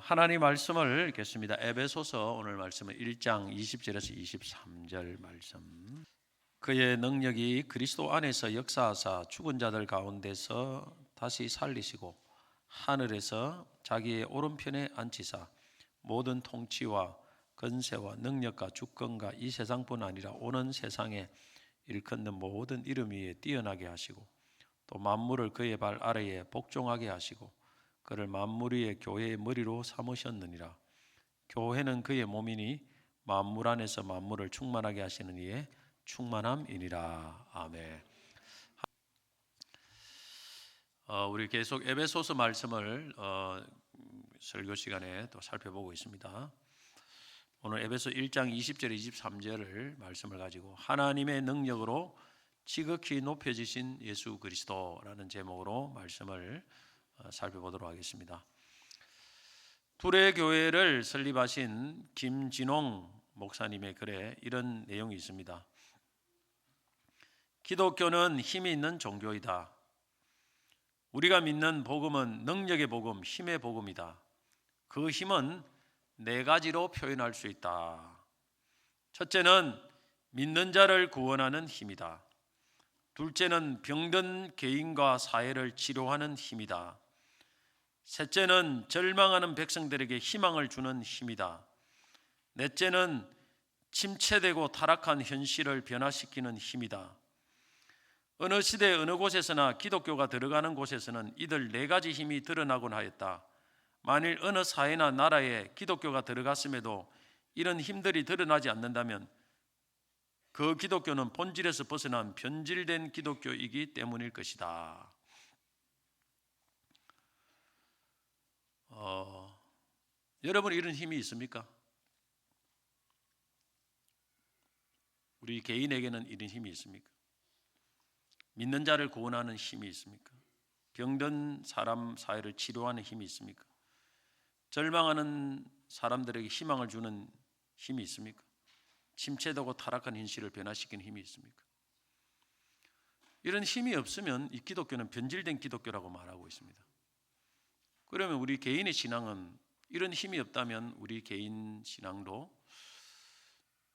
하나님 말씀을 읽겠습니다. 에베소서 오늘 말씀은 1장 20절에서 23절 말씀. 그의 능력이 그리스도 안에서 역사하사 죽은 자들 가운데서 다시 살리시고 하늘에서 자기의 오른편에 앉히사 모든 통치와 권세와 능력과 주권과 이 세상뿐 아니라 오는 세상에 일컫는 모든 이름 위에 뛰어나게 하시고 또 만물을 그의 발 아래에 복종하게 하시고 그를 만물 위의 교회의 머리로 삼으셨느니라. 교회는 그의 몸이니 만물 안에서 만물을 충만하게 하시는 이의 충만함이니라. 아멘. 우리 계속 에베소서 말씀을 설교 시간에 또 살펴보고 있습니다. 오늘 에베소 1장 20절 23절을 말씀을 가지고 하나님의 능력으로 지극히 높여지신 예수 그리스도라는 제목으로 말씀을 살펴보도록 하겠습니다. 둘의 교회를 설립하신 김진홍 목사님의 글에 이런 내용이 있습니다. 기독교는 힘이 있는 종교이다. 우리가 믿는 복음은 능력의 복음, 힘의 복음이다. 그 힘은 네 가지로 표현할 수 있다. 첫째는 믿는 자를 구원하는 힘이다. 둘째는 병든 개인과 사회를 치료하는 힘이다. 셋째는 절망하는 백성들에게 희망을 주는 힘이다. 넷째는 침체되고 타락한 현실을 변화시키는 힘이다. 어느 시대 어느 곳에서나 기독교가 들어가는 곳에서는 이들 네 가지 힘이 드러나곤 하였다. 만일 어느 사회나 나라에 기독교가 들어갔음에도 이런 힘들이 드러나지 않는다면 그 기독교는 본질에서 벗어난 변질된 기독교이기 때문일 것이다. 여러분 이런 힘이 있습니까? 우리 개인에게는 이런 힘이 있습니까? 믿는 자를 구원하는 힘이 있습니까? 병든 사람 사회를 치료하는 힘이 있습니까? 절망하는 사람들에게 희망을 주는 힘이 있습니까? 침체되고 타락한 현실을 변화시키는 힘이 있습니까? 이런 힘이 없으면 이 기독교는 변질된 기독교라고 말하고 있습니다. 그러면 우리 개인의 신앙은 이런 힘이 없다면 우리 개인 신앙도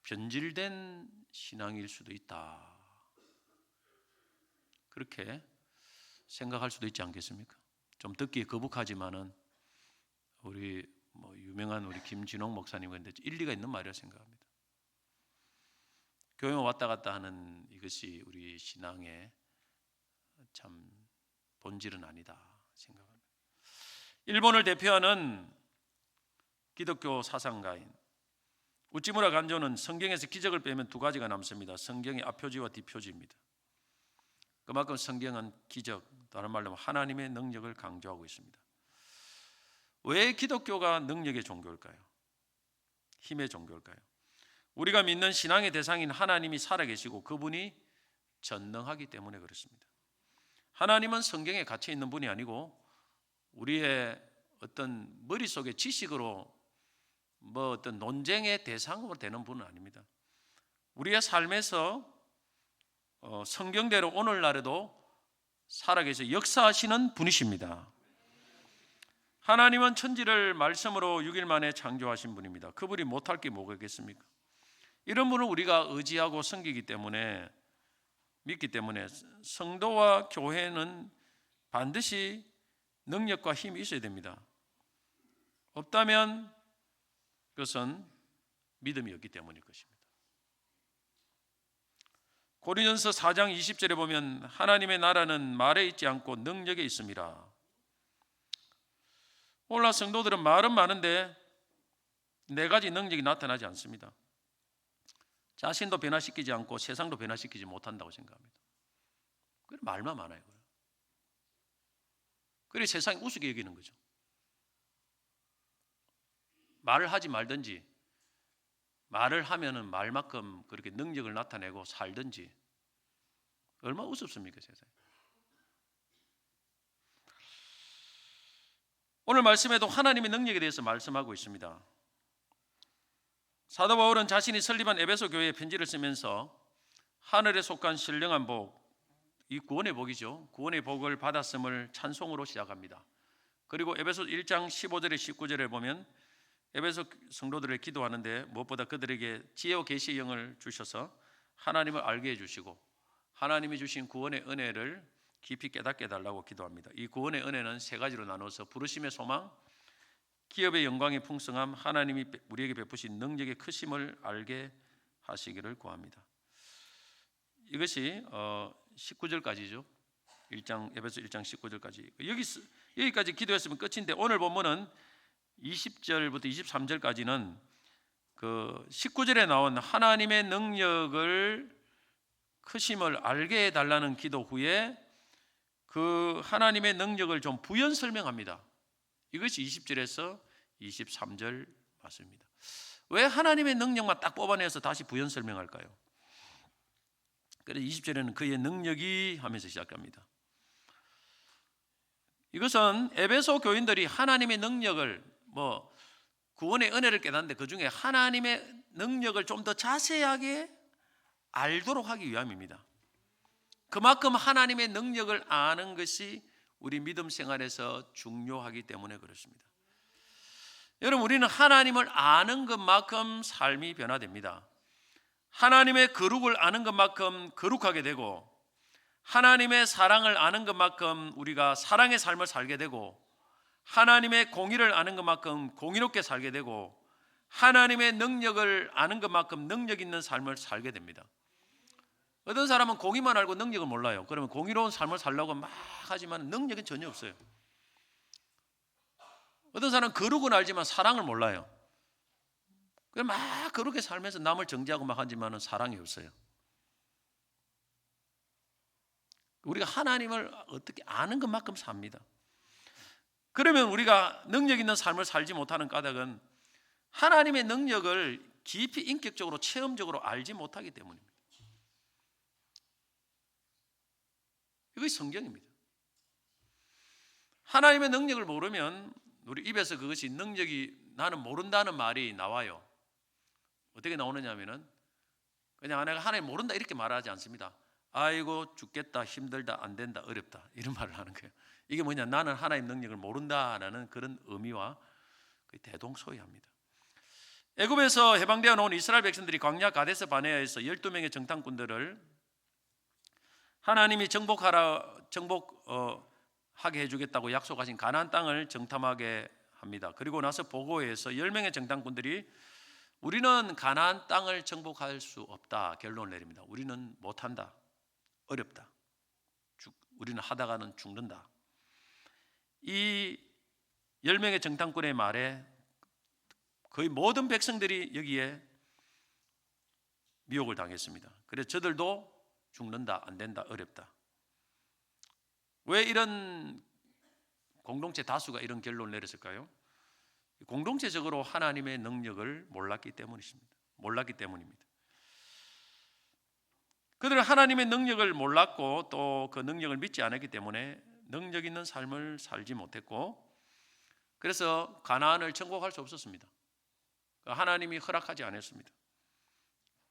변질된 신앙일 수도 있다. 그렇게 생각할 수도 있지 않겠습니까? 좀 듣기에 거북하지만은 우리 유명한 우리 김진홍 목사님 근데 일리가 있는 말이라 생각합니다. 교회 왔다 갔다 하는 이것이 우리 신앙의 참 본질은 아니다 생각합니다. 일본을 대표하는 기독교 사상가인 우찌무라 간조는 성경에서 기적을 빼면 두 가지가 남습니다. 성경의 앞표지와 뒷표지입니다. 그만큼 성경은 기적, 다른 말로 하나님의 능력을 강조하고 있습니다. 왜 기독교가 능력의 종교일까요? 힘의 종교일까요? 우리가 믿는 신앙의 대상인 하나님이 살아계시고 그분이 전능하기 때문에 그렇습니다. 하나님은 성경에 갇혀 있는 분이 아니고 우리의 어떤 머릿속의 지식으로 어떤 논쟁의 대상으로 되는 분은 아닙니다. 우리의 삶에서 성경대로 오늘날에도 살아계셔 역사하시는 분이십니다. 하나님은 천지를 말씀으로 6일 만에 창조하신 분입니다. 그분이 못할 게 뭐겠습니까? 이런 분을 우리가 의지하고 섬기기 때문에 믿기 때문에 성도와 교회는 반드시 능력과 힘이 있어야 됩니다. 없다면 그것은 믿음이 없기 때문일 것입니다. 고린도전서 4장 20절에 보면 하나님의 나라는 말에 있지 않고 능력에 있습니다. 오늘날 성도들은 말은 많은데 네 가지 능력이 나타나지 않습니다. 자신도 변화시키지 않고 세상도 변화시키지 못한다고 생각합니다. 그래 말만 많아요. 그래 세상이 우습게 여기는 거죠. 말을 하지 말든지 말을 하면은 말만큼 그렇게 능력을 나타내고 살든지 얼마나 우습습니까 세상에. 오늘 말씀에도 하나님의 능력에 대해서 말씀하고 있습니다. 사도 바울은 자신이 설립한 에베소 교회에 편지를 쓰면서 하늘에 속한 신령한 복, 이 구원의 복이죠. 구원의 복을 받았음을 찬송으로 시작합니다. 그리고 에베소 1장 15절에 19절에 보면 에베소 성도들을 기도하는데 무엇보다 그들에게 지혜와 계시의 영을 주셔서 하나님을 알게 해주시고 하나님이 주신 구원의 은혜를 깊이 깨닫게 해달라고 기도합니다. 이 구원의 은혜는 세 가지로 나눠서 부르심의 소망, 기업의 영광의 풍성함, 하나님이 우리에게 베푸신 능력의 크심을 알게 하시기를 구합니다. 이것이 19절까지죠. 에베소 1장 19절까지. 여기까지 기도했으면 끝인데 오늘 본문은 20절부터 23절까지는 그 19절에 나온 하나님의 능력을 크심을 알게 해달라는 기도 후에 그 하나님의 능력을 좀 부연 설명합니다. 이것이 20절에서 23절 맞습니다. 왜 하나님의 능력만 딱 뽑아내서 다시 부연 설명할까요? 그래서 20절에는 그의 능력이 하면서 시작합니다. 이것은 에베소 교인들이 하나님의 능력을 구원의 은혜를 깨닫는데 그 중에 하나님의 능력을 좀 더 자세하게 알도록 하기 위함입니다. 그만큼 하나님의 능력을 아는 것이 우리 믿음 생활에서 중요하기 때문에 그렇습니다. 여러분, 우리는 하나님을 아는 것만큼 삶이 변화됩니다. 하나님의 거룩을 아는 것만큼 거룩하게 되고 하나님의 사랑을 아는 것만큼 우리가 사랑의 삶을 살게 되고 하나님의 공의를 아는 것만큼 공의롭게 살게 되고 하나님의 능력을 아는 것만큼 능력 있는 삶을 살게 됩니다. 어떤 사람은 공의만 알고 능력을 몰라요. 그러면 공의로운 삶을 살려고 막 하지만 능력은 전혀 없어요. 어떤 사람은 거룩은 알지만 사랑을 몰라요. 그럼 막 그렇게 살면서 남을 정죄하고 막 하지만 사랑이 없어요. 우리가 하나님을 어떻게 아는 것만큼 삽니다. 그러면 우리가 능력 있는 삶을 살지 못하는 까닭은 하나님의 능력을 깊이 인격적으로 체험적으로 알지 못하기 때문입니다. 이것이 성경입니다. 하나님의 능력을 모르면 우리 입에서 그것이 능력이 나는 모른다는 말이 나와요. 어떻게 나오느냐 하면은 그냥 내가 하나님 모른다 이렇게 말하지 않습니다. 아이고 죽겠다, 힘들다, 안 된다, 어렵다 이런 말을 하는 거예요. 이게 뭐냐, 나는 하나님 능력을 모른다라는 그런 의미와 대동소이합니다. 애굽에서 해방되어 나온 이스라엘 백성들이 광야 가데스 바네아에서 12명의 정탐꾼들을 하나님이 정복하게 해주겠다고 약속하신 가나안 땅을 정탐하게 합니다. 그리고 나서 보고해서 10명의 정탐꾼들이 우리는 가나안 땅을 정복할 수 없다 결론을 내립니다. 우리는 못한다, 어렵다, 우리는 하다가는 죽는다. 이 10명의 정탐꾼의 말에 거의 모든 백성들이 여기에 미혹을 당했습니다. 그래서 저들도 죽는다, 안 된다, 어렵다. 왜 이런 공동체 다수가 이런 결론을 내렸을까요? 공동체적으로 하나님의 능력을 몰랐기 때문입니다. 그들은 하나님의 능력을 몰랐고 또 그 능력을 믿지 않았기 때문에 능력 있는 삶을 살지 못했고 그래서 가나안을 정복할 수 없었습니다. 하나님이 허락하지 않았습니다.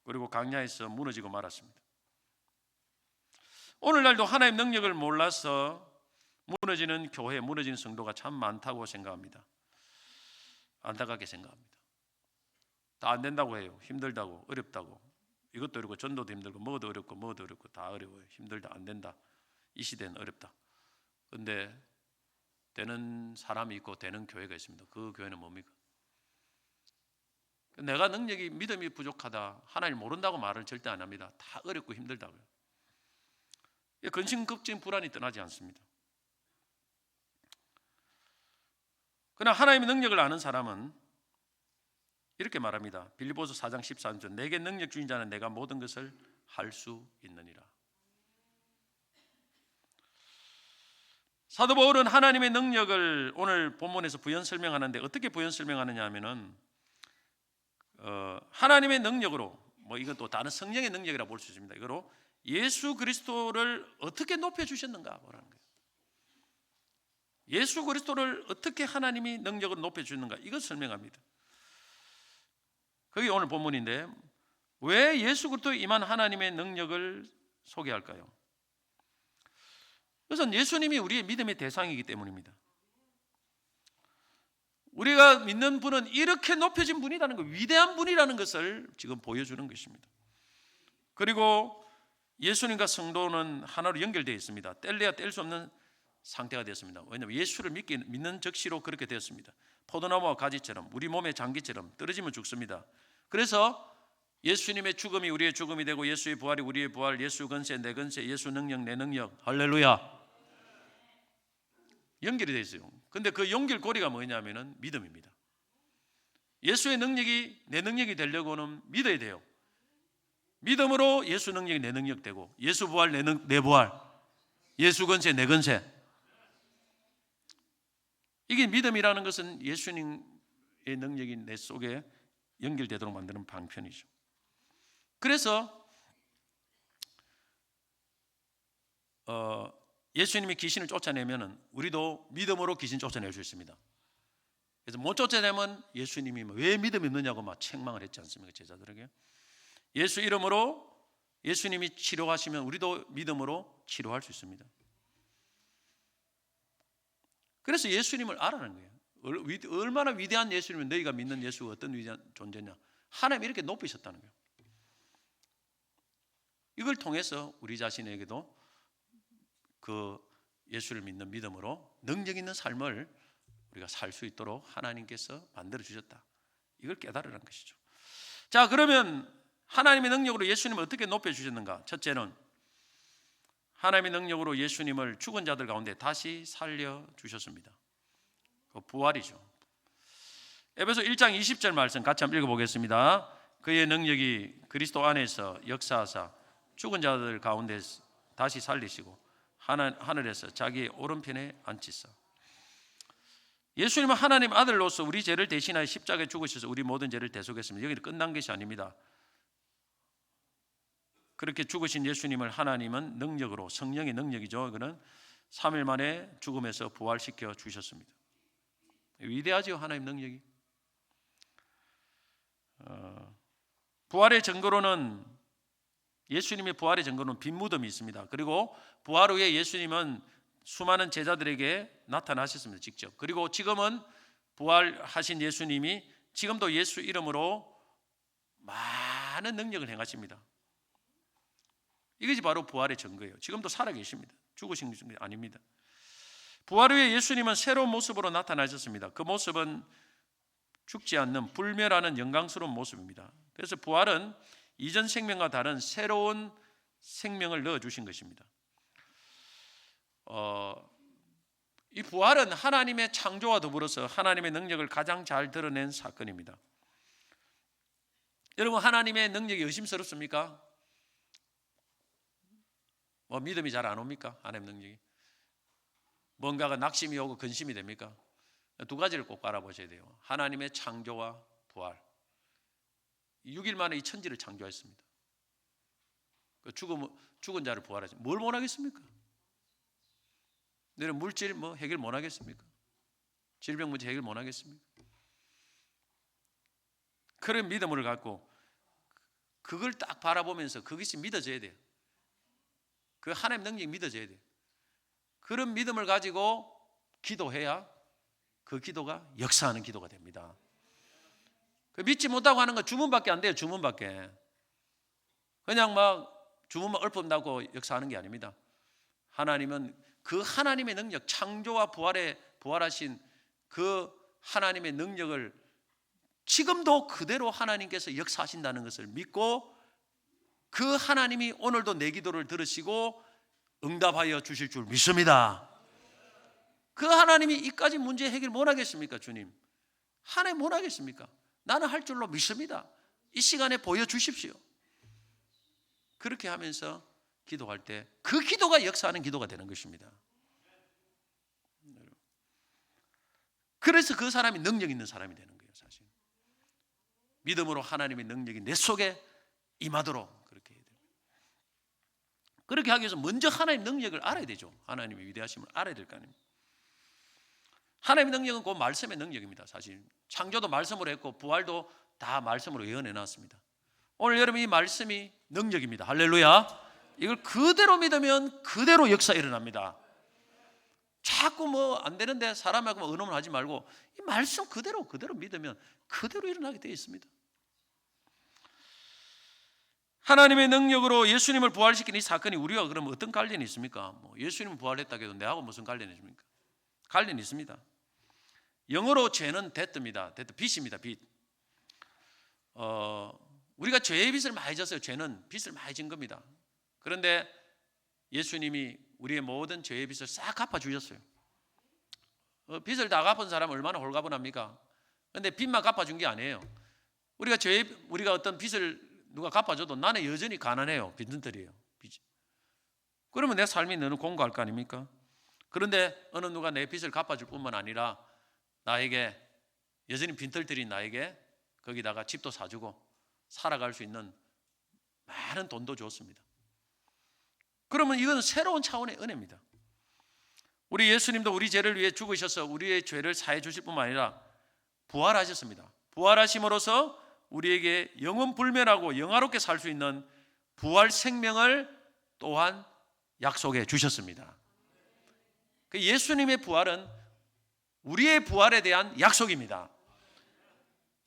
그리고 광야에서 무너지고 말았습니다. 오늘날도 하나님 능력을 몰라서 무너지는 교회, 무너지는 성도가 참 많다고 생각합니다. 안타깝게 생각합니다. 다 안 된다고 해요. 힘들다고, 어렵다고. 이것도 어렵고 전도도 힘들고 뭐도 어렵고 다 어려워요. 힘들다, 안 된다. 이 시대는 어렵다. 그런데 되는 사람이 있고 되는 교회가 있습니다. 그 교회는 뭡니까? 내가 능력이 믿음이 부족하다, 하나님 모른다고 말을 절대 안 합니다. 다 어렵고 힘들다고요. 근심, 걱정, 불안이 떠나지 않습니다. 그러나 하나님의 능력을 아는 사람은 이렇게 말합니다. 빌립보서 4장 13절 내게 능력 주인 자는 내가 모든 것을 할 수 있느니라. 사도 바울은 하나님의 능력을 오늘 본문에서 부연 설명하는데 어떻게 부연 설명하느냐 하면은 하나님의 능력으로 이것도 다른 성령의 능력이라 볼 수 있습니다. 이거로 예수 그리스도를 어떻게 높여주셨는가 보라는 거예요. 예수 그리스도를 어떻게 하나님이 능력으로 높여주는가 이걸 설명합니다. 그게 오늘 본문인데 왜 예수 그리스도에 임한 하나님의 능력을 소개할까요? 그것은 예수님이 우리의 믿음의 대상이기 때문입니다. 우리가 믿는 분은 이렇게 높여진 분이라는 것, 위대한 분이라는 것을 지금 보여주는 것입니다. 그리고 예수님과 성도는 하나로 연결되어 있습니다. 뗄래야 뗄 수 없는 상태가 되었습니다. 왜냐하면 예수를 믿는 적시로 그렇게 되었습니다. 포도나무와 가지처럼, 우리 몸의 장기처럼 떨어지면 죽습니다. 그래서 예수님의 죽음이 우리의 죽음이 되고, 예수의 부활이 우리의 부활, 예수 건세 내 건세, 예수 능력 내 능력, 할렐루야, 연결이 되어 있어요. 근데 그 연결고리가 뭐냐면은 믿음입니다. 예수의 능력이 내 능력이 되려고는 믿어야 돼요. 믿음으로 예수 능력이 내 능력 되고, 예수 부활 내 부활, 예수 건세 내 건세. 이게 믿음이라는 것은 예수님의 능력이 내 속에 연결되도록 만드는 방편이죠. 그래서 예수님이 귀신을 쫓아내면 우리도 믿음으로 귀신 쫓아낼 수 있습니다. 그래서 못 쫓아내면 예수님이 왜 믿음이 없느냐고 막 책망을 했지 않습니까? 제자들에게. 예수 이름으로 예수님이 치료하시면 우리도 믿음으로 치료할 수 있습니다. 그래서 예수님을 알아는 거예요. 얼마나 위대한 예수님은 너희가 믿는 예수가 어떤 위대한 존재냐. 하나님이 이렇게 높이셨다는 거예요. 이걸 통해서 우리 자신에게도 그 예수를 믿는 믿음으로 능력 있는 삶을 우리가 살 수 있도록 하나님께서 만들어 주셨다. 이걸 깨달으라는 것이죠. 자, 그러면 하나님의 능력으로 예수님을 어떻게 높여 주셨는가? 첫째는 하나님의 능력으로 예수님을 죽은 자들 가운데 다시 살려 주셨습니다. 그 부활이죠. 에베소 1장 20절 말씀 같이 한번 읽어보겠습니다. 그의 능력이 그리스도 안에서 역사하사 죽은 자들 가운데 다시 살리시고 하늘에서 자기의 오른편에 앉히사. 예수님은 하나님 아들로서 우리 죄를 대신하여 십자가에 죽으셔서 우리 모든 죄를 대속했습니다. 여기는 끝난 것이 아닙니다. 그렇게 죽으신 예수님을 하나님은 능력으로, 성령의 능력이죠. 그는 3일 만에 죽음에서 부활시켜 주셨습니다. 위대하죠, 하나님 능력이. 부활의 증거로는, 예수님의 부활의 증거는 빈 무덤이 있습니다. 그리고 부활 후에 예수님은 수많은 제자들에게 나타나셨습니다, 직접. 그리고 지금은 부활하신 예수님이 지금도 예수 이름으로 많은 능력을 행하십니다. 이것이 바로 부활의 증거예요. 지금도 살아계십니다. 죽으신 것이 아닙니다. 부활 후에 예수님은 새로운 모습으로 나타나셨습니다. 그 모습은 죽지 않는 불멸하는 영광스러운 모습입니다. 그래서 부활은 이전 생명과 다른 새로운 생명을 넣어주신 것입니다. 이 부활은 하나님의 창조와 더불어서 하나님의 능력을 가장 잘 드러낸 사건입니다. 여러분, 하나님의 능력이 의심스럽습니까? 믿음이 잘 안 옵니까? 하나님의 능력이. 뭔가가 낙심이 오고 근심이 됩니까? 두 가지를 꼭 알아보셔야 돼요. 하나님의 창조와 부활. 6일 만에 이 천지를 창조했습니다. 죽은 자를 부활하죠. 뭘 원하겠습니까? 너는 물질 해결 못 하겠습니까? 질병 문제 해결 못 하겠습니까? 그런 믿음을 갖고 그걸 딱 바라보면서 그것이 믿어져야 돼요. 그 하나님 능력이 믿어져야 돼요. 그런 믿음을 가지고 기도해야 그 기도가 역사하는 기도가 됩니다. 그 믿지 못하고 하는 건 주문밖에 안 돼요. 주문밖에. 그냥 주문만 읊은다고 역사하는 게 아닙니다. 하나님은 그 하나님의 능력, 창조와 부활하신 그 하나님의 능력을 지금도 그대로 하나님께서 역사하신다는 것을 믿고, 그 하나님이 오늘도 내 기도를 들으시고 응답하여 주실 줄 믿습니다. 그 하나님이 이까지 문제 해결 못 하겠습니까? 주님, 하나님 못 하겠습니까? 나는 할 줄로 믿습니다. 이 시간에 보여주십시오. 그렇게 하면서 기도할 때 그 기도가 역사하는 기도가 되는 것입니다. 그래서 그 사람이 능력 있는 사람이 되는 거예요. 사실 믿음으로 하나님의 능력이 내 속에 임하도록 그렇게 해야 돼요. 그렇게 하기 위해서 먼저 하나님의 능력을 알아야 되죠. 하나님의 위대하심을 알아야 될 거 아닙니까? 하나님의 능력은 그 말씀의 능력입니다. 사실 창조도 말씀으로 했고 부활도 다 말씀으로 예언해 놨습니다. 오늘 여러분, 이 말씀이 능력입니다. 할렐루야. 이걸 그대로 믿으면 그대로 역사 일어납니다. 자꾸 뭐 안 되는데 사람하고 의논을 하지 말고 이 말씀 그대로 믿으면 그대로 일어나게 되어 있습니다. 하나님의 능력으로 예수님을 부활시킨 이 사건이 우리와 그러면 어떤 관련이 있습니까? 뭐 예수님 부활했다고 해도 내하고 무슨 관련이 있습니까? 관련이 있습니다. 영어로 죄는 데트입니다. 데트, 빚입니다. 빚. 우리가 죄의 빚을 많이 졌어요. 죄는 빚을 많이 진 겁니다. 그런데 예수님이 우리의 모든 죄의 빚을 싹 갚아주셨어요. 빚을 다 갚은 사람은 얼마나 홀가분합니까? 그런데 빚만 갚아준 게 아니에요. 우리가 어떤 빚을 누가 갚아줘도 나는 여전히 가난해요. 빚들이에요. 그러면 내 삶이 너무 공고할 거 아닙니까? 그런데 어느 누가 내 빚을 갚아줄 뿐만 아니라 나에게 여전히 빈털들인 나에게 거기다가 집도 사주고 살아갈 수 있는 많은 돈도 줬습니다. 그러면 이건 새로운 차원의 은혜입니다. 우리 예수님도 우리 죄를 위해 죽으셔서 우리의 죄를 사해 주실 뿐만 아니라 부활하셨습니다. 부활하심으로써 우리에게 영원 불멸하고 영화롭게 살 수 있는 부활 생명을 또한 약속해 주셨습니다. 그 예수님의 부활은 우리의 부활에 대한 약속입니다.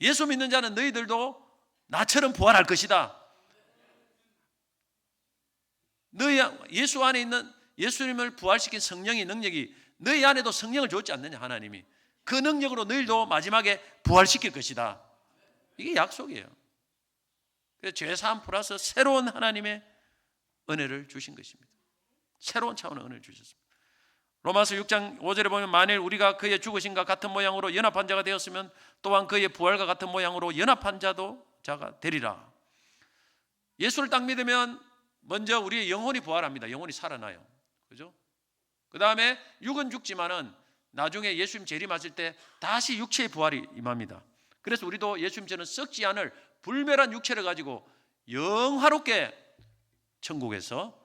예수 믿는 자는 너희들도 나처럼 부활할 것이다. 예수 안에 있는 예수님을 부활시킨 성령의 능력이 너희 안에도 성령을 줬지 않느냐 하나님이. 그 능력으로 너희도 마지막에 부활시킬 것이다. 이게 약속이에요. 그래서 죄사함 플러스 새로운 하나님의 은혜를 주신 것입니다. 새로운 차원의 은혜를 주셨습니다. 로마서 6장 5절에 보면 만일 우리가 그의 죽으심과 같은 모양으로 연합한 자가 되었으면 또한 그의 부활과 같은 모양으로 연합한 자가 되리라. 예수를 딱 믿으면 먼저 우리의 영혼이 부활합니다. 영혼이 살아나요. 그죠? 그 다음에 육은 죽지만은 나중에 예수님 재림하실 때 다시 육체의 부활이 임합니다. 그래서 우리도 예수님처럼 썩지 않을 불멸한 육체를 가지고 영화롭게 천국에서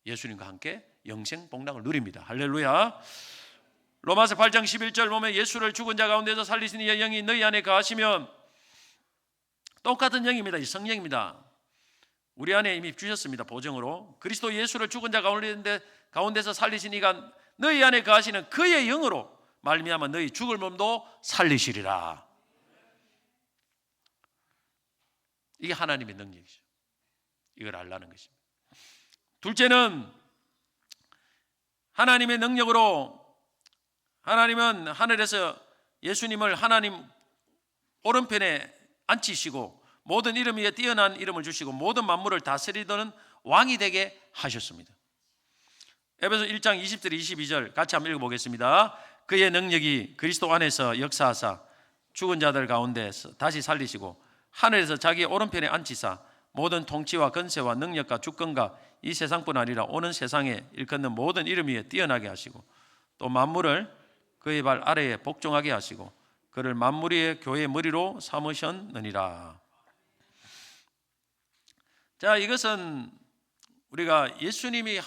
예수님과 함께 영생 복락을 누립니다. 할렐루야. 로마서 8장 11절 보면 예수를 죽은 자 가운데서 살리신 이의 영이 너희 안에 거하시면 똑같은 영입니다. 이 성령입니다. 우리 안에 이미 주셨습니다. 보증으로. 그리스도 예수를 죽은 자 가운데서 살리신 이가 너희 안에 거하시는 그의 영으로 말미암아 너희 죽을 몸도 살리시리라. 이게 하나님의 능력이죠. 이걸 알라는 것입니다. 둘째는 하나님의 능력으로 하나님은 하늘에서 예수님을 하나님 오른편에 앉히시고 모든 이름 위에 뛰어난 이름을 주시고 모든 만물을 다스리던 왕이 되게 하셨습니다. 에베소 1장 20절 22절 같이 한번 읽어보겠습니다. 그의 능력이 그리스도 안에서 역사하사 죽은 자들 가운데서 다시 살리시고 하늘에서 자기의 오른편에 앉히사 모든 통치와 권세와 능력과 주권과 이 세상뿐 아니라 오는 세상에 일컫는 모든 이름 위에 뛰어나게 하시고 또 만물을 그의 발 아래에 복종하게 하시고 그를 만물 위의 교회의 머리로 삼으셨느니라. 자, 이것은 우리가 예수님이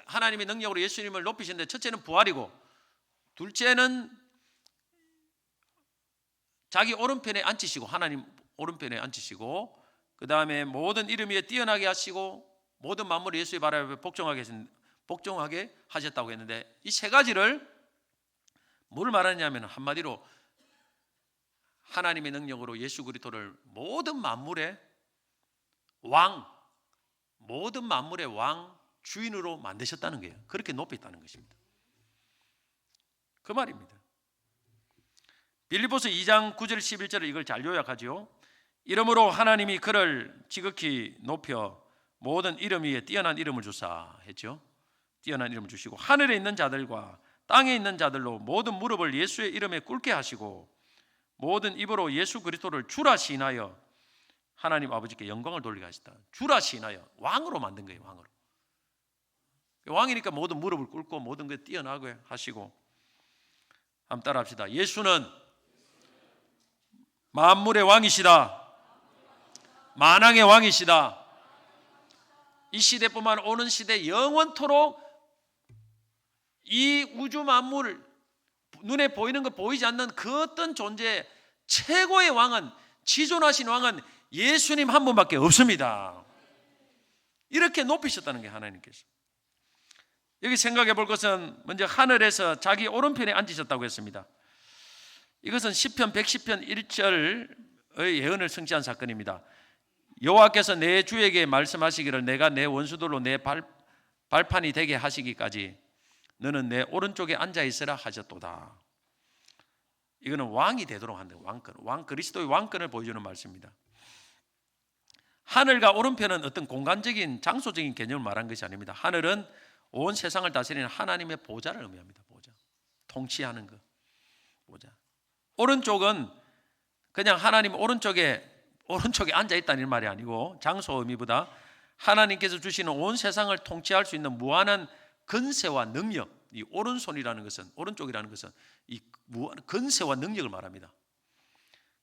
하나님의 능력으로 예수님을 높이시는데 첫째는 부활이고 둘째는 자기 오른편에 앉히시고 하나님 오른편에 앉히시고 그 다음에 모든 이름 위에 뛰어나게 하시고 모든 만물을 예수의 발 아래 복종하게 하셨다고 했는데 이 세 가지를 뭘 말하냐면 한마디로 하나님의 능력으로 예수 그리스도를 모든 만물의 왕, 모든 만물의 왕 주인으로 만드셨다는 거예요. 그렇게 높였다는 것입니다. 그 말입니다. 빌립보서 2장 9절 11절을 이걸 잘 요약하죠. 이러므로 하나님이 그를 지극히 높여 모든 이름 위에 뛰어난 이름을 주사 했죠. 뛰어난 이름을 주시고 하늘에 있는 자들과 땅에 있는 자들로 모든 무릎을 예수의 이름에 꿇게 하시고 모든 입으로 예수 그리스도를 주라 시인하여 하나님 아버지께 영광을 돌리게 하시다. 주라 시인하여 왕으로 만든 거예요. 왕으로. 왕이니까 모든 무릎을 꿇고 모든 게 뛰어나게 하시고 한번 따라합시다. 예수는 만물의 왕이시다. 만왕의 왕이시다. 이 시대뿐만 오는 시대 영원토록 이 우주 만물 눈에 보이는 것 보이지 않는 그 어떤 존재 최고의 왕은 지존하신 왕은 예수님 한 분밖에 없습니다. 이렇게 높이셨다는 게 하나님께서. 여기 생각해 볼 것은 먼저 하늘에서 자기 오른편에 앉으셨다고 했습니다. 이것은 시편 110편 1절의 예언을 성취한 사건입니다. 여호와께서 내 주에게 말씀하시기를 내가 내 원수들로 내 발판이 되게 하시기까지 너는 내 오른쪽에 앉아 있으라 하셨도다. 이거는 왕이 되도록 한다. 왕권, 그리스도의 왕권을 보여주는 말씀입니다. 하늘과 오른편은 어떤 공간적인 장소적인 개념을 말한 것이 아닙니다. 하늘은 온 세상을 다스리는 하나님의 보좌를 의미합니다. 보좌, 통치하는 것, 보좌. 오른쪽은 그냥 하나님 오른쪽에 앉아 있다는 말이 아니고 장소 의미보다 하나님께서 주시는 온 세상을 통치할 수 있는 무한한 근세와 능력, 이 오른손이라는 것은, 오른쪽이라는 것은 이 무한한 근세와 능력을 말합니다.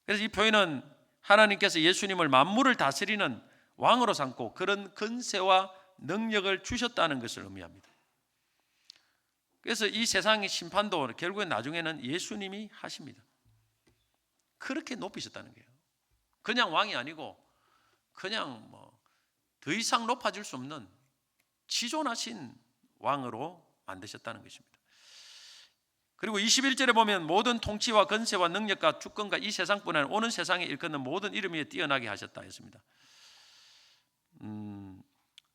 그래서 이 표현은 하나님께서 예수님을 만물을 다스리는 왕으로 삼고 그런 근세와 능력을 주셨다는 것을 의미합니다. 그래서 이 세상의 심판도 결국엔 나중에는 예수님이 하십니다. 그렇게 높이셨다는 거예요. 그냥 왕이 아니고 그냥 더 이상 높아질 수 없는 지존하신 왕으로 만드셨다는 것입니다. 그리고 21절에 보면 모든 통치와 건세와 능력과 주권과 이 세상뿐 아니라 오는 세상에 일컫는 모든 이름 위에 뛰어나게 하셨다 했습니다.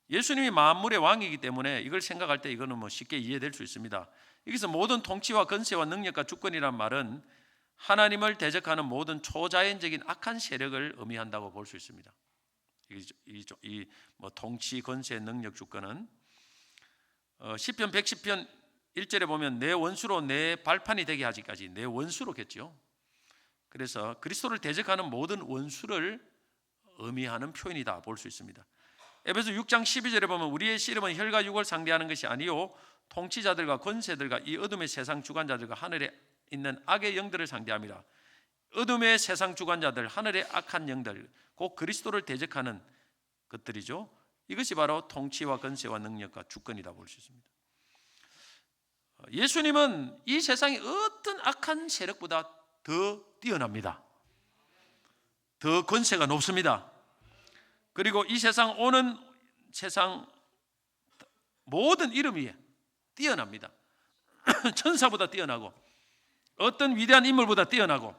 예수님이 만물의 왕이기 때문에 이걸 생각할 때 이거는 쉽게 이해될 수 있습니다. 여기서 모든 통치와 건세와 능력과 주권이란 말은 하나님을 대적하는 모든 초자연적인 악한 세력을 의미한다고 볼 수 있습니다. 이 통치, 건세, 능력, 주권은 시편 110편 1절에 보면 내 원수로 내 발판이 되게 하기까지, 내 원수로겠죠. 그래서 그리스도를 대적하는 모든 원수를 의미하는 표현이다 볼 수 있습니다. 에베소 6장 12절에 보면 우리의 씨름은 혈과 육을 상대하는 것이 아니요 통치자들과 권세들과 이 어둠의 세상 주관자들과 하늘에 있는 악의 영들을 상대함이라. 어둠의 세상 주관자들, 하늘의 악한 영들, 곧 그리스도를 대적하는 것들이죠. 이것이 바로 통치와 권세와 능력과 주권이다 볼 수 있습니다. 예수님은 이 세상의 어떤 악한 세력보다 더 뛰어납니다. 더 권세가 높습니다. 그리고 이 세상 오는 세상 모든 이름 위에 뛰어납니다. 천사보다 뛰어나고 어떤 위대한 인물보다 뛰어나고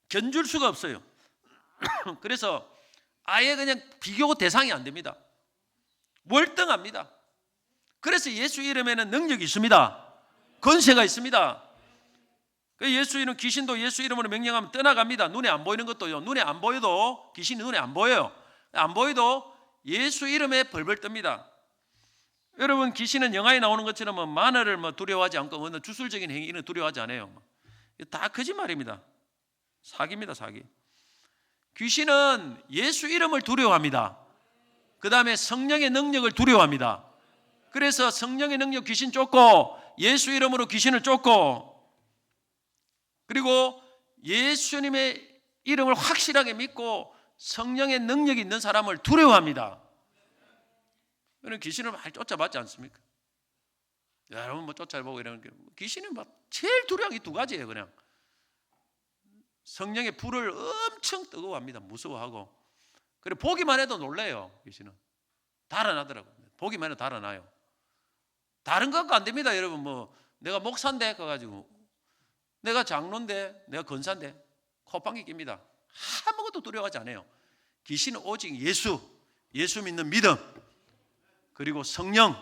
견줄 수가 없어요. 그래서 아예 그냥 비교 대상이 안 됩니다. 월등합니다. 그래서 예수 이름에는 능력이 있습니다. 권세가 있습니다. 예수 이름, 귀신도 예수 이름으로 명령하면 떠나갑니다. 눈에 안 보이는 것도요. 눈에 안 보여도, 귀신이 눈에 안 보여요. 안 보여도 예수 이름에 벌벌 뜹니다. 여러분, 귀신은 영화에 나오는 것처럼 마늘을 두려워하지 않고 어느 주술적인 행위는 두려워하지 않아요. 다 거짓말입니다. 사기입니다, 사기. 귀신은 예수 이름을 두려워합니다. 그 다음에 성령의 능력을 두려워합니다. 그래서 성령의 능력 귀신 쫓고 예수 이름으로 귀신을 쫓고 그리고 예수님의 이름을 확실하게 믿고 성령의 능력이 있는 사람을 두려워합니다. 그는 귀신을 많이 쫓아봤지 않습니까? 여러분 쫓아보고 이러는 게 귀신은 제일 두려운 게 두 가지예요. 그냥 성령의 불을 엄청 뜨거워합니다. 무서워하고. 그래 보기만 해도 놀래요. 귀신은 달아나더라고요. 보기만 해도 달아나요. 다른 것 갖고 안 됩니다. 여러분 내가 목사인데 가가지고 내가 장로인데 내가 권사인데 콧방귀 낍니다. 아무것도 두려워하지 않아요. 귀신은 오직 예수 믿는 믿음 그리고 성령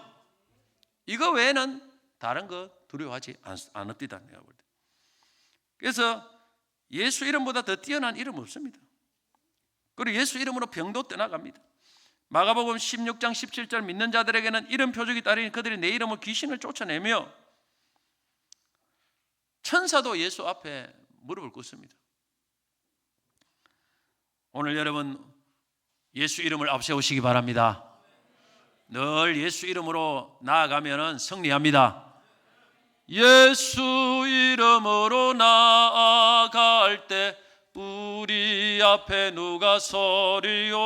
이거 외에는 다른 거 두려워하지 않읍니다. 내가 볼 때. 그래서 예수 이름보다 더 뛰어난 이름 없습니다. 그리고 예수 이름으로 병도 떠나갑니다. 마가복음 16장 17절 믿는 자들에게는 이름 표적이 따르니 그들이 내 이름으로 귀신을 쫓아내며 천사도 예수 앞에 무릎을 꿇습니다. 오늘 여러분 예수 이름을 앞세우시기 바랍니다. 늘 예수 이름으로 나아가면 승리합니다. 예수 이름으로 나아갈 때 우리 앞에 누가 서리요.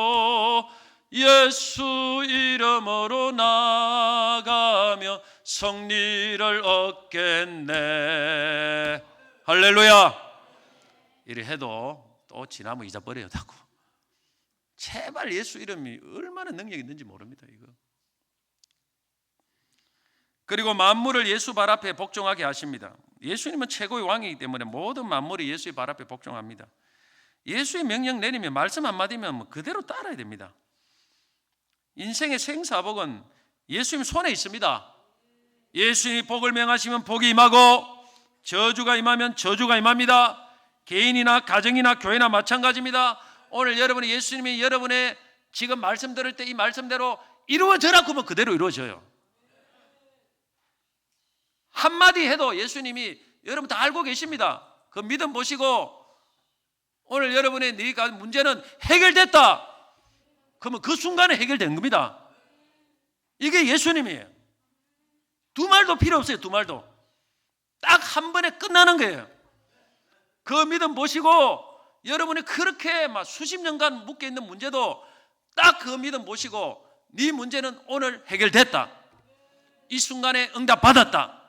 예수 이름으로 나아가며 승리를 얻겠네. 할렐루야. 이래 해도 또 지나면 잊어버려요. 자꾸. 제발 예수 이름이 얼마나 능력이 있는지 모릅니다. 이거. 그리고 만물을 예수 발 앞에 복종하게 하십니다. 예수님은 최고의 왕이기 때문에 모든 만물이 예수의 발 앞에 복종합니다. 예수의 명령 내리면 말씀 한마디면 그대로 따라야 됩니다. 인생의 생사복은 예수님 손에 있습니다. 예수님이 복을 명하시면 복이 임하고 저주가 임하면 저주가 임합니다. 개인이나 가정이나 교회나 마찬가지입니다. 오늘 여러분이 예수님이 여러분의 지금 말씀 들을 때 이 말씀대로 이루어져라 그러면 그대로 이루어져요. 한마디 해도 예수님이 여러분 다 알고 계십니다. 그 믿음 보시고 오늘 여러분의 네가 문제는 해결됐다 그러면 그 순간에 해결된 겁니다. 이게 예수님이에요. 두 말도 필요 없어요. 두 말도 딱 한 번에 끝나는 거예요. 그 믿음 보시고 여러분이 그렇게 막 수십 년간 묶여있는 문제도 딱 그 믿음 보시고 네 문제는 오늘 해결됐다, 이 순간에 응답 받았다,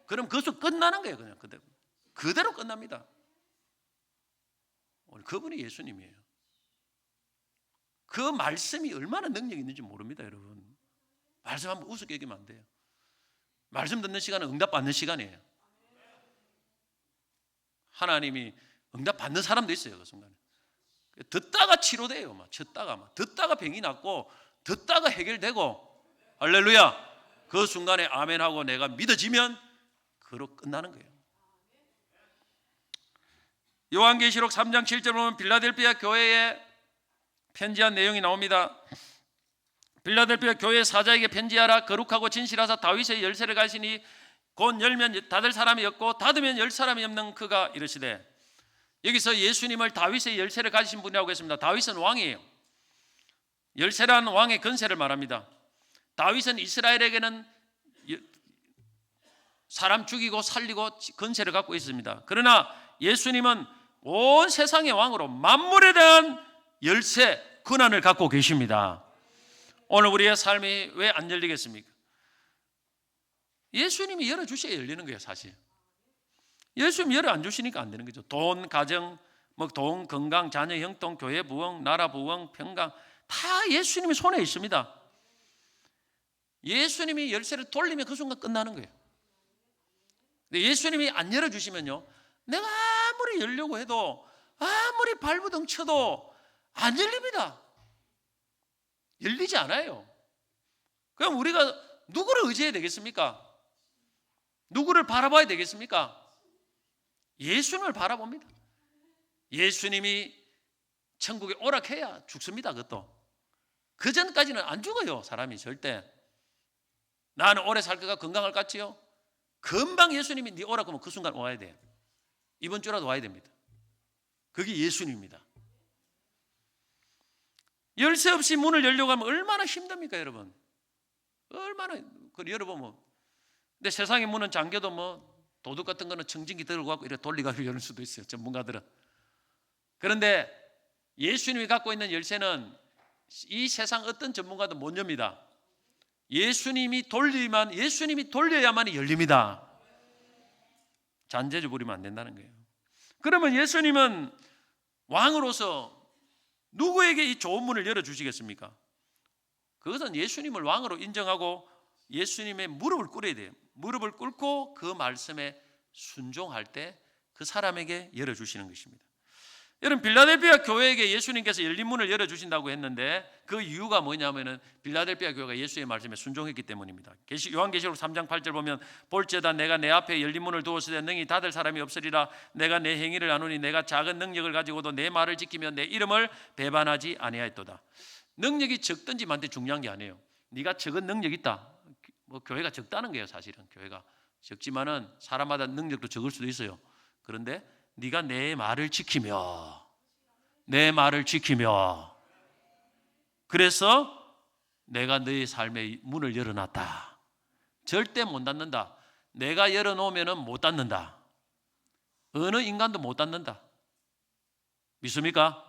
그럼 그것도 끝나는 거예요. 그냥 그대로 끝납니다. 오늘 그분이 예수님이에요. 그 말씀이 얼마나 능력이 있는지 모릅니다. 여러분 말씀 한번 우습게 얘기하면 안 돼요. 말씀 듣는 시간은 응답 받는 시간이에요. 하나님이 응답 받는 사람도 있어요. 그 순간에 듣다가 치료돼요. 듣다가 병이 낫고 듣다가 해결되고, 할렐루야. 그 순간에 아멘하고 내가 믿어지면 그로 끝나는 거예요. 요한계시록 3장 7절 보면 빌라델피아 교회에 편지한 내용이 나옵니다. 빌라델피아 교회 사자에게 편지하라. 거룩하고 진실하사 다윗의 열쇠를 가지니 곧 열면 닫을 사람이 없고 닫으면 열 사람이 없는 그가 이르시되, 여기서 예수님을 다윗의 열쇠를 가지신 분이라고 했습니다. 다윗은 왕이에요. 열쇠란 왕의 권세를 말합니다. 다윗은 이스라엘에게는 사람 죽이고 살리고 권세를 갖고 있습니다. 그러나 예수님은 온 세상의 왕으로 만물에 대한 열쇠, 권한을 갖고 계십니다. 오늘 우리의 삶이 왜 안 열리겠습니까? 예수님이 열어주셔야 열리는 거예요. 사실 예수님이 열어 안 주시니까 안 되는 거죠. 돈, 가정, 돈, 건강, 자녀, 형통, 교회 부흥, 나라 부흥, 평강 다 예수님이 손에 있습니다. 예수님이 열쇠를 돌리면 그 순간 끝나는 거예요. 근데 예수님이 안 열어주시면요, 내가 아무리 열려고 해도 아무리 발부둥 쳐도 안 열립니다. 열리지 않아요. 그럼 우리가 누구를 의지해야 되겠습니까? 누구를 바라봐야 되겠습니까? 예수님을 바라봅니다. 예수님이 천국에 오락해야 죽습니다. 그것도 그 전까지는 안 죽어요. 사람이 절대. 나는 오래 살 거가 건강할 것 같지요? 금방 예수님이 네 오라 그러면 그 순간 와야 돼요. 이번 주라도 와야 됩니다. 그게 예수님입니다. 열쇠 없이 문을 열려고 하면 얼마나 힘듭니까, 여러분? 얼마나 열어보면. 근데 세상의 문은 잠겨도 도둑 같은 거는 청진기 들고 갖고 이렇게 돌리가지고 여는 수도 있어요. 전문가들은. 그런데 예수님이 갖고 있는 열쇠는 이 세상 어떤 전문가도 못 엽니다. 예수님이 돌려야만 열립니다. 잔재주 부리면 안 된다는 거예요. 그러면 예수님은 왕으로서 누구에게 이 좋은 문을 열어주시겠습니까? 그것은 예수님을 왕으로 인정하고 예수님의 무릎을 꿇어야 돼요. 무릎을 꿇고 그 말씀에 순종할 때 그 사람에게 열어주시는 것입니다. 여러분, 빌라델피아 교회에게 예수님께서 열린 문을 열어주신다고 했는데 그 이유가 뭐냐면은 빌라델피아 교회가 예수의 말씀에 순종했기 때문입니다. 요한계시록 3장 8절 보면 볼지어다 내가 내 앞에 열린 문을 두었으되 능히 닫을 사람이 없으리라. 내가 내 행위를 아노니 내가 작은 능력을 가지고도 내 말을 지키며 내 이름을 배반하지 아니하였도다. 능력이 적든지 많든지 중요한 게 아니에요. 네가 적은 능력 있다. 교회가 적다는 거예요. 사실은 교회가 적지만은 사람마다 능력도 적을 수도 있어요. 그런데 네가 내 말을 지키며 그래서 내가 너의 삶의 문을 열어놨다. 절대 못 닫는다. 내가 열어놓으면 못 닫는다. 어느 인간도 못 닫는다. 믿습니까?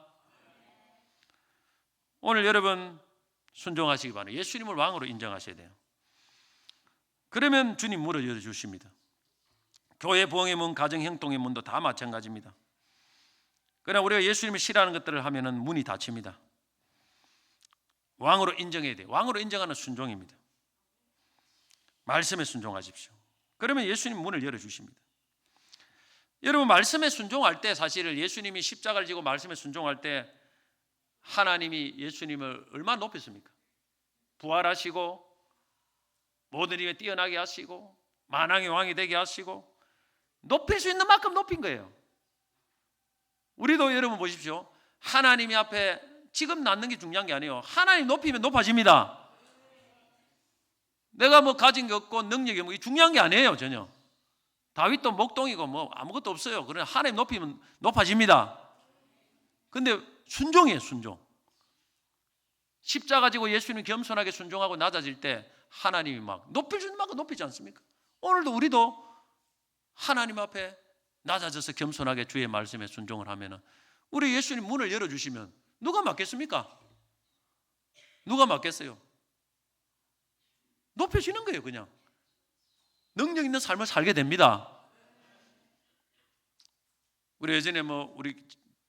오늘 여러분 순종하시기 바랍니다. 예수님을 왕으로 인정하셔야 돼요. 그러면 주님 문을 열어주십니다. 교회 부흥의 문, 가정 형통의 문도 다 마찬가지입니다. 그러나 우리가 예수님을 싫어하는 것들을 하면은 문이 닫힙니다. 왕으로 인정해야 돼요. 왕으로 인정하는 순종입니다. 말씀에 순종하십시오. 그러면 예수님 문을 열어주십니다. 여러분, 말씀에 순종할 때 사실 예수님이 십자가를 지고 말씀에 순종할 때 하나님이 예수님을 얼마나 높였습니까? 부활하시고 모든 힘에 뛰어나게 하시고 만왕의 왕이 되게 하시고 높일 수 있는 만큼 높인 거예요. 우리도 여러분 보십시오. 하나님이 앞에 지금 낳는 게 중요한 게 아니에요. 하나님 높이면 높아집니다. 내가 뭐 가진 게 없고 능력이 뭐 중요한 게 아니에요. 전혀. 다윗도 목동이고 뭐 아무것도 없어요. 그러나 하나님 높이면 높아집니다. 근데 순종이에요. 순종. 십자가 지고 예수님 겸손하게 순종하고 낮아질 때 하나님이 막 높일 수 있는 만큼 높이지 않습니까? 오늘도 우리도 하나님 앞에 낮아져서 겸손하게 주의 말씀에 순종을 하면 우리 예수님 문을 열어주시면 누가 막겠습니까? 누가 막겠어요? 높여지는 거예요. 그냥 능력 있는 삶을 살게 됩니다. 우리 예전에 뭐 우리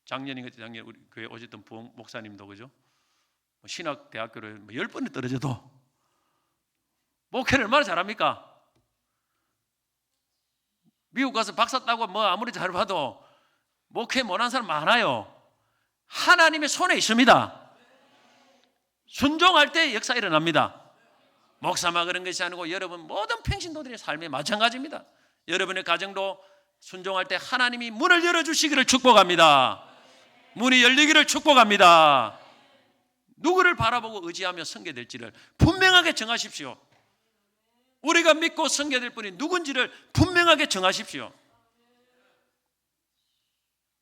작년 우리 교회 오셨던 부흥 목사님도 그죠? 신학대학교를 10번을 떨어져도 목회를 얼마나 잘합니까? 미국 가서 박사 따고 뭐 아무리 잘 봐도 목회 못한 사람 많아요. 하나님의 손에 있습니다. 순종할 때 역사 일어납니다. 목사만 그런 것이 아니고 여러분 모든 평신도들의 삶에 마찬가지입니다. 여러분의 가정도 순종할 때 하나님이 문을 열어주시기를 축복합니다. 문이 열리기를 축복합니다. 누구를 바라보고 의지하며 섬겨될지를 분명하게 정하십시오. 우리가 믿고 섬겨될 분이 누군지를 분명하게 정하십시오.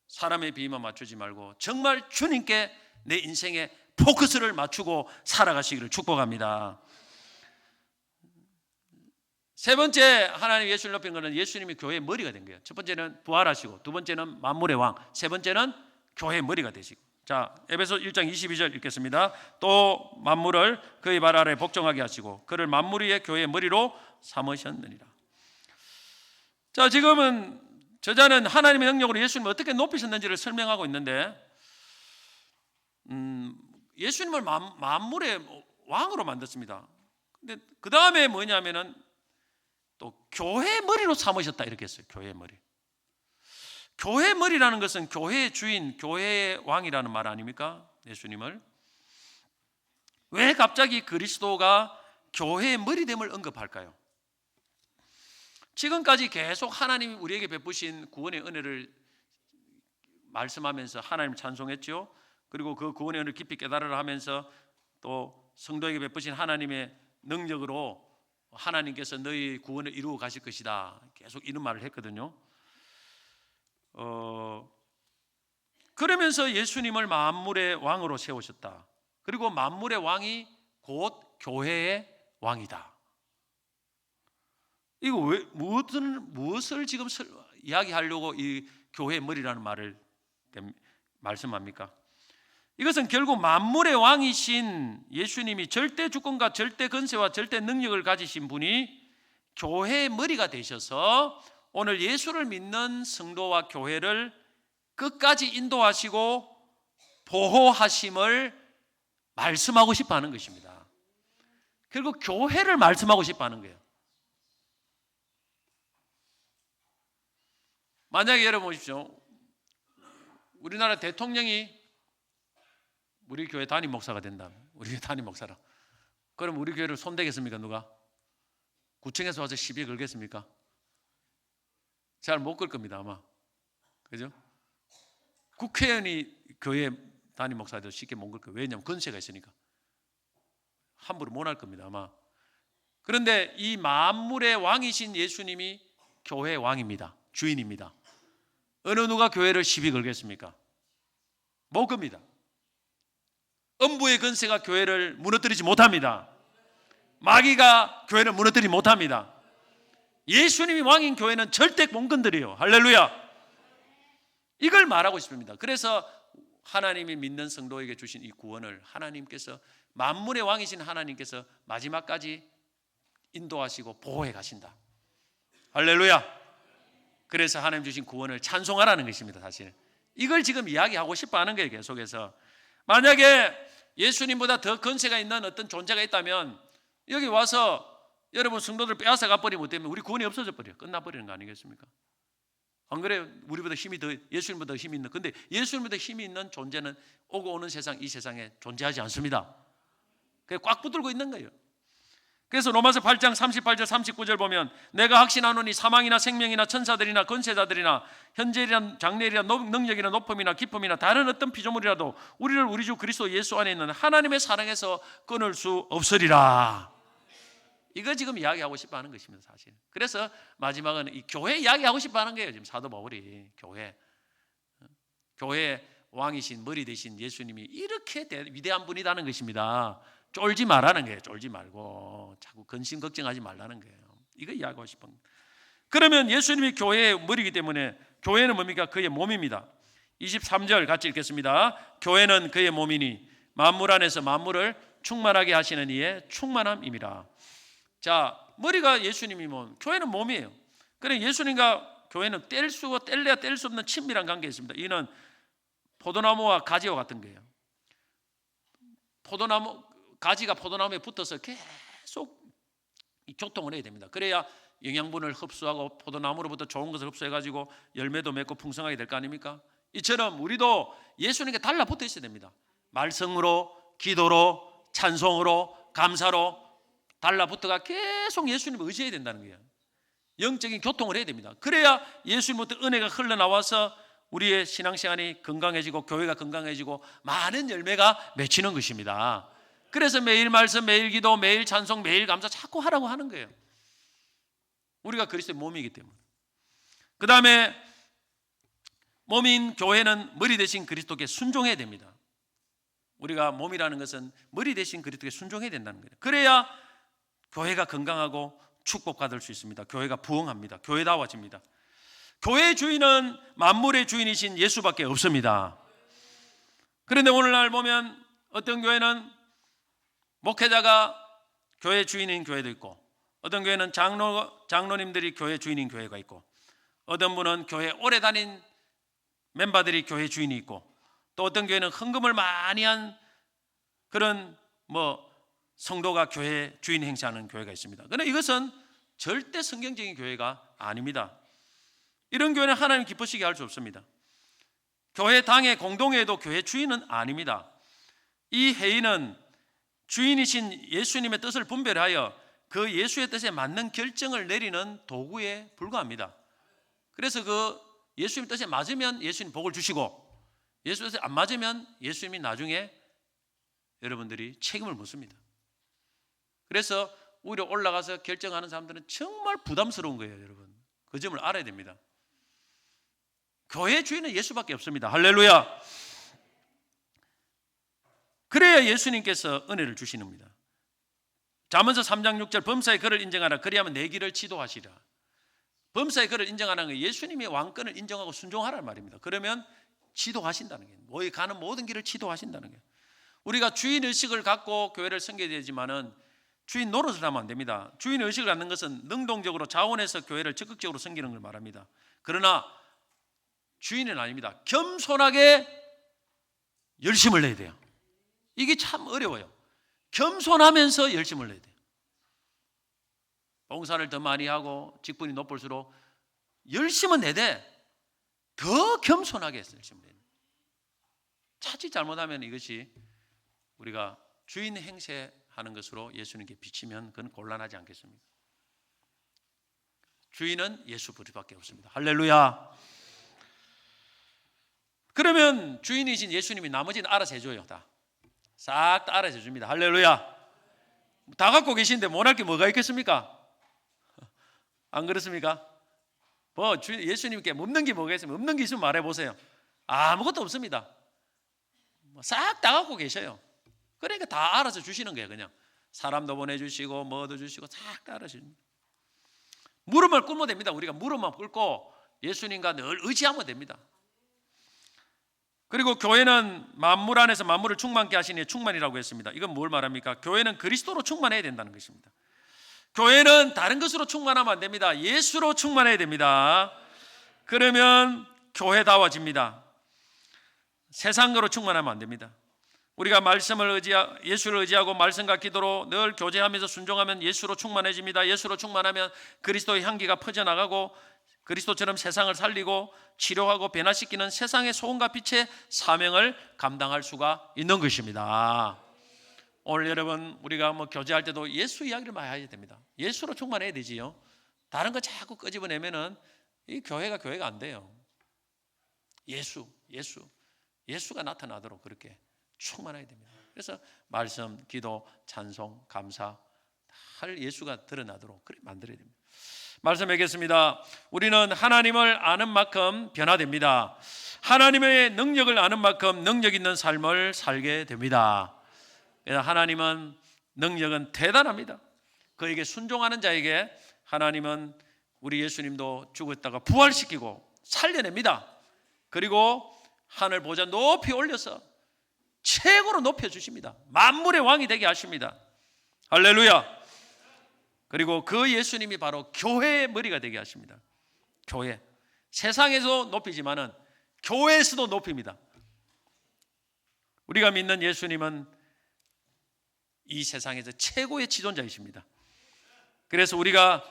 사람의 비위만 맞추지 말고 정말 주님께 내 인생에 포커스를 맞추고 살아가시기를 축복합니다. 세 번째 하나님 예수를 높인 것은 예수님이 교회의 머리가 된 거예요. 첫 번째는 부활하시고, 두 번째는 만물의 왕, 세 번째는 교회의 머리가 되시고. 자, 에베소 1장 22절 읽겠습니다. 또 만물을 그의 발 아래 복종하게 하시고 그를 만물 위의 교회의 머리로 삼으셨느니라. 자, 지금은 저자는 하나님의 능력으로 예수님을 어떻게 높이셨는지를 설명하고 있는데 예수님을 만물의 왕으로 만들었습니다. 근데 그 다음에 뭐냐면은 또 교회의 머리로 삼으셨다 이렇게 했어요. 교회의 머리. 교회의 머리라는 것은 교회의 주인, 교회의 왕이라는 말 아닙니까? 예수님을. 왜 갑자기 그리스도가 교회의 머리됨을 언급할까요? 지금까지 계속 하나님이 우리에게 베푸신 구원의 은혜를 말씀하면서 하나님을 찬송했죠. 그리고 그 구원의 은혜를 깊이 깨달으려 하면서 또 성도에게 베푸신 하나님의 능력으로 하나님께서 너희 구원을 이루어 가실 것이다. 계속 이런 말을 했거든요. 그러면서 예수님을 만물의 왕으로 세우셨다. 그리고 만물의 왕이 곧 교회의 왕이다. 이거 왜 무엇을 지금 이야기하려고 이 교회의 머리라는 말을 말씀합니까? 이것은 결국 만물의 왕이신 예수님이 절대 주권과 절대 권세와 절대 능력을 가지신 분이 교회의 머리가 되셔서 오늘 예수를 믿는 성도와 교회를 끝까지 인도하시고 보호하심을 말씀하고 싶어 하는 것입니다. 결국 교회를 말씀하고 싶어 하는 거예요. 만약에 여러분 보십시오. 우리나라 대통령이 우리 교회 담임 목사가 된다면, 우리 교회 담임 목사라. 그럼 우리 교회를 손대겠습니까? 누가? 구청에서 와서 시비 걸겠습니까? 잘 못 걸 겁니다, 아마. 그죠? 국회의원이 교회 담임 목사도 쉽게 못 걸 거예요. 왜냐하면 권세가 있으니까. 함부로 못 할 겁니다, 아마. 그런데 이 만물의 왕이신 예수님이 교회의 왕입니다. 주인입니다. 어느 누가 교회를 시비 걸겠습니까? 못 겁니다. 음부의 권세가 교회를 무너뜨리지 못합니다. 마귀가 교회를 무너뜨리지 못합니다. 예수님이 왕인 교회는 절대 못 건드려요. 할렐루야. 이걸 말하고 싶습니다. 그래서 하나님이 믿는 성도에게 주신 이 구원을 하나님께서 만물의 왕이신 하나님께서 마지막까지 인도하시고 보호해 가신다. 할렐루야. 그래서 하나님 주신 구원을 찬송하라는 것입니다. 사실 이걸 지금 이야기하고 싶어 하는 거예요. 계속해서. 만약에 예수님보다 더 권세가 있는 어떤 존재가 있다면 여기 와서 여러분 성도들 빼앗아 가버리면 때문에 우리 구원이 없어져 버려요. 끝나버리는 거 아니겠습니까? 안 그래요? 우리보다 힘이 더, 예수님보다 힘이 있는, 근데 예수님보다 힘이 있는 존재는 오고 오는 세상, 이 세상에 존재하지 않습니다. 그게 꽉 붙들고 있는 거예요. 그래서 로마서 8장 38절 39절 보면 내가 확신하노니 사망이나 생명이나 천사들이나 권세자들이나 현재이나 장래이나 능력이나 높음이나 깊음이나 다른 어떤 피조물이라도 우리를 우리 주 그리스도 예수 안에 있는 하나님의 사랑에서 끊을 수 없으리라. 이거 지금 이야기하고 싶어 하는 것입니다, 사실. 그래서 마지막은 이 교회 이야기하고 싶어 하는 거예요, 지금 사도 바울이. 교회 왕이신, 머리 되신 예수님이 이렇게 위대한 분이라는 것입니다. 쫄지 말라는 거예요. 쫄지 말고 자꾸 근심 걱정하지 말라는 거예요. 이거 이야기하고 싶은 거예요. 그러면 예수님이 교회의 머리이기 때문에 교회는 뭡니까? 그의 몸입니다. 23절 같이 읽겠습니다. 교회는 그의 몸이니 만물 안에서 만물을 충만하게 하시는 이의 충만함입니다. 자, 머리가 예수님이면 교회는 몸이에요. 그래 예수님과 교회는 뗄래야 뗄 수 없는 친밀한 관계가 있습니다. 이는 포도나무와 가지와 같은 거예요. 가지가 포도나무에 붙어서 계속 교통을 해야 됩니다. 그래야 영양분을 흡수하고 포도나무로부터 좋은 것을 흡수해가지고 열매도 맺고 풍성하게 될 거 아닙니까? 이처럼 우리도 예수님께 달라붙어 있어야 됩니다. 말씀으로, 기도로, 찬송으로, 감사로 달라붙어가 계속 예수님을 의지해야 된다는 거예요. 영적인 교통을 해야 됩니다. 그래야 예수님부터 은혜가 흘러나와서 우리의 신앙생활이 건강해지고 교회가 건강해지고 많은 열매가 맺히는 것입니다. 그래서 매일 말씀, 매일 기도, 매일 찬송, 매일 감사 자꾸 하라고 하는 거예요. 우리가 그리스도의 몸이기 때문에. 그 다음에 몸인 교회는 머리 대신 그리스도께 순종해야 됩니다. 우리가 몸이라는 것은 머리 대신 그리스도께 순종해야 된다는 거예요. 그래야 교회가 건강하고 축복받을 수 있습니다. 교회가 부흥합니다. 교회다워집니다. 교회의 주인은 만물의 주인이신 예수밖에 없습니다. 그런데 오늘날 보면 어떤 교회는 목회자가 교회 주인인 교회도 있고, 어떤 교회는 장로님들이 교회 주인인 교회가 있고, 어떤 분은 교회 오래 다닌 멤버들이 교회 주인이 있고, 또 어떤 교회는 헌금을 많이 한 그런 성도가 교회 주인 행세하는 교회가 있습니다. 그런데 이것은 절대 성경적인 교회가 아닙니다. 이런 교회는 하나님 기쁘시게 할 수 없습니다. 교회 당의 공동회에도 교회 주인은 아닙니다. 이 회의는 주인이신 예수님의 뜻을 분별하여 그 예수의 뜻에 맞는 결정을 내리는 도구에 불과합니다. 그래서 그 예수님 뜻에 맞으면 예수님 복을 주시고, 예수 뜻에 안 맞으면 예수님이 나중에 여러분들이 책임을 묻습니다. 그래서 오히려 올라가서 결정하는 사람들은 정말 부담스러운 거예요, 여러분. 그 점을 알아야 됩니다. 교회 주인은 예수밖에 없습니다. 할렐루야. 그래야 예수님께서 은혜를 주시는 겁니다. 잠언서 3장 6절 범사의 그를 인정하라. 그리하면 내 길을 지도하시라. 범사의 그를 인정하는 건 예수님의 왕권을 인정하고 순종하라는 말입니다. 그러면 지도하신다는 거예요. 너희 가는 모든 길을 지도하신다는 거예요. 우리가 주인 의식을 갖고 교회를 섬겨야 되지만은 주인 노릇을 하면 안 됩니다. 주인 의식을 갖는 것은 능동적으로 자원해서 교회를 적극적으로 섬기는 걸 말합니다. 그러나 주인은 아닙니다. 겸손하게 열심을 내야 돼요. 이게 참 어려워요. 겸손하면서 열심을 내야 돼요. 봉사를 더 많이 하고 직분이 높을수록 열심은 내되 더 겸손하게 해서 열심을 내야 돼요. 자칫 잘못하면 이것이 우리가 주인 행세하는 것으로 예수님께 비치면 그건 곤란하지 않겠습니까? 주인은 예수 그리스도밖에 없습니다. 할렐루야. 그러면 주인이신 예수님이 나머지는 알아서 해줘요. 싹 다 알아서 해줍니다. 할렐루야. 다 갖고 계신데 못할 게 뭐가 있겠습니까? 안 그렇습니까? 예수님께 없는 게 뭐가 있으면 없는 게 있으면 말해보세요. 아무것도 없습니다. 싹 다 갖고 계셔요. 그러니까 다 알아서 주시는 거예요. 그냥 사람도 보내주시고 뭐도 주시고 싹 다 알아서 주십니다. 무릎을 꿇으면 됩니다. 우리가 무릎만 꿇고 예수님과 늘 의지하면 됩니다. 그리고 교회는 만물 안에서 만물을 충만케 하시니 충만이라고 했습니다. 이건 뭘 말합니까? 교회는 그리스도로 충만해야 된다는 것입니다. 교회는 다른 것으로 충만하면 안 됩니다. 예수로 충만해야 됩니다. 그러면 교회다워집니다. 세상으로 충만하면 안 됩니다. 우리가 예수를 의지하고 말씀과 기도로 늘 교제하면서 순종하면 예수로 충만해집니다. 예수로 충만하면 그리스도의 향기가 퍼져나가고 그리스도처럼 세상을 살리고 치료하고 변화시키는 세상의 소금과 빛의 사명을 감당할 수가 있는 것입니다. 오늘 여러분 우리가 교제할 때도 예수 이야기를 많이 해야 됩니다. 예수로 충만해야 되지요. 다른 거 자꾸 끄집어내면은 이 교회가 안 돼요. 예수가 나타나도록 그렇게 충만해야 됩니다. 그래서 말씀, 기도, 찬송, 감사 할 예수가 드러나도록 그렇게 만들어야 됩니다. 말씀하겠습니다. 우리는 하나님을 아는 만큼 변화됩니다. 하나님의 능력을 아는 만큼 능력 있는 삶을 살게 됩니다. 하나님은 능력은 대단합니다. 그에게 순종하는 자에게 하나님은 우리 예수님도 죽었다가 부활시키고 살려냅니다. 그리고 하늘 보좌 높이 올려서 최고로 높여주십니다. 만물의 왕이 되게 하십니다. 할렐루야. 그리고 그 예수님이 바로 교회의 머리가 되게 하십니다. 교회. 세상에서 높이지만은 교회에서도 높입니다. 우리가 믿는 예수님은 이 세상에서 최고의 지존자이십니다. 그래서 우리가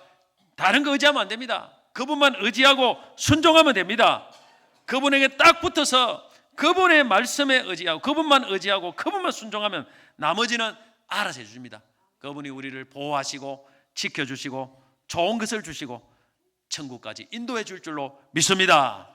다른 거 의지하면 안 됩니다. 그분만 의지하고 순종하면 됩니다. 그분에게 딱 붙어서 그분의 말씀에 의지하고 그분만 의지하고 그분만 순종하면 나머지는 알아서 해줍니다. 그분이 우리를 보호하시고 지켜주시고 좋은 것을 주시고 천국까지 인도해 줄 줄로 믿습니다.